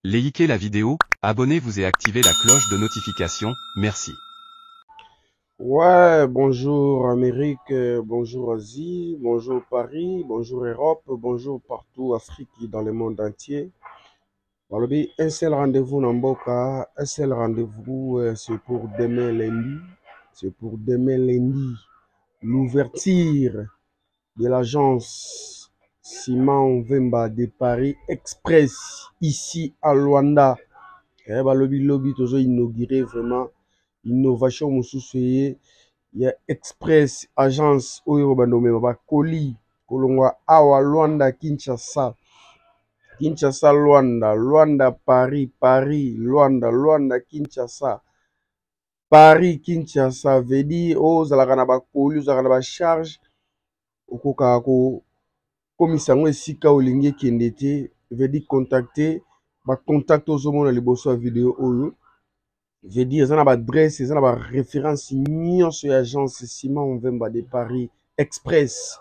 Likez la vidéo, abonnez-vous et activez la cloche de notification, merci. Ouais, bonjour Amérique, bonjour Asie, bonjour Paris, bonjour Europe, bonjour partout, Afrique et dans le monde entier. Balobi, un seul rendez-vous Namboka, un seul rendez-vous, c'est pour demain lundi. C'est pour demain lundi. L'ouverture de l'agence Simon Vemba de Paris Express, ici à Luanda. Balobi, lobby, toujours inauguré vraiment. Innovation, moussoussoye. Il y a Express, agence, oyo bandomé, colis, kolongwa awa, Luanda, Kinshasa. Kinshasa, Luanda, Luanda, Paris, Paris, Luanda, Luanda, Kinshasa. Paris, Kinshasa, veut dire, oh, zalaka na ba colis, zalaka na ba charge, okoka ko, komisa ngo esika olingi ekende te, veut dire contacter, ba contact ozomona liboso ya video oyo. Veut dire, ça n'a pas adresse, ça n'a pas référence, ni sur l'agence Simon Vemba de Paris Express.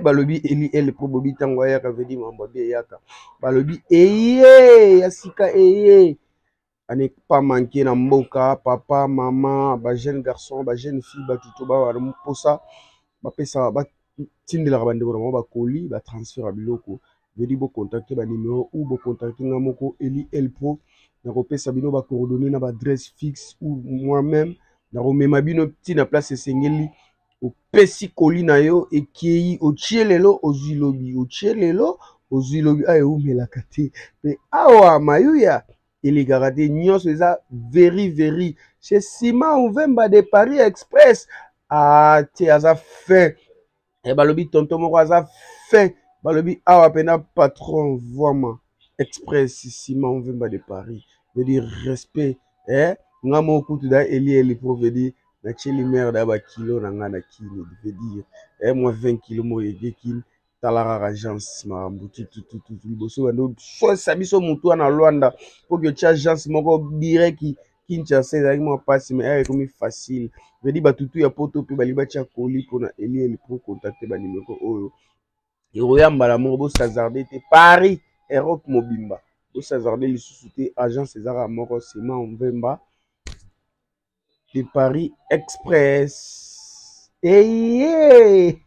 Balobi eli el probobi tango yaka veut dire mamba be yaka. Balobi eye yasika eye. Ane pas manquer na mboka, papa, maman, ba jeune garçon, ba jeune fille, ba tuto ba wa mposa, ba pesa ba tindela ka bandeko na ba colis, ba transfert à biloko. Veut dire bo contacter ba numéro ou bo contacter ngamoko eli el pro. Nakopesa bino ba coordonnées na ba adresse fixe ou moi-même nakomema bino tina place esengeli opesi colis na yo ekei otie lelo ozwi lobi otie lelo ozwi lobi ayo eumelaka te mpe awa mayuya elekaka te nyonso eza very chez Simon Vemba de Paris Express te aza fin balobi tonton moko aza fin balobi awa pena patron vraiment Express Simon Vemba de Paris veut dire respect nga mo kutu da eli pour veut dire na cheli mer da ba kilo na nga na kilo veut dire moi 20 kilo mo yeke kin talara agence ma mbuti tout liboso bando so sabiso mutu na Luanda pour que tu agence moko direct Kinshasa ezalaki mwa pasi mais ekomi facile veut dire batutu ya poto mpe baliba tia colis mpona eli pour contacter banimero oyo ekoyambala moko bosazarde te Paris Europe mobimba bosazarde lisusu te agence ezaka moko Simon Vemba de Paris Express. Hey,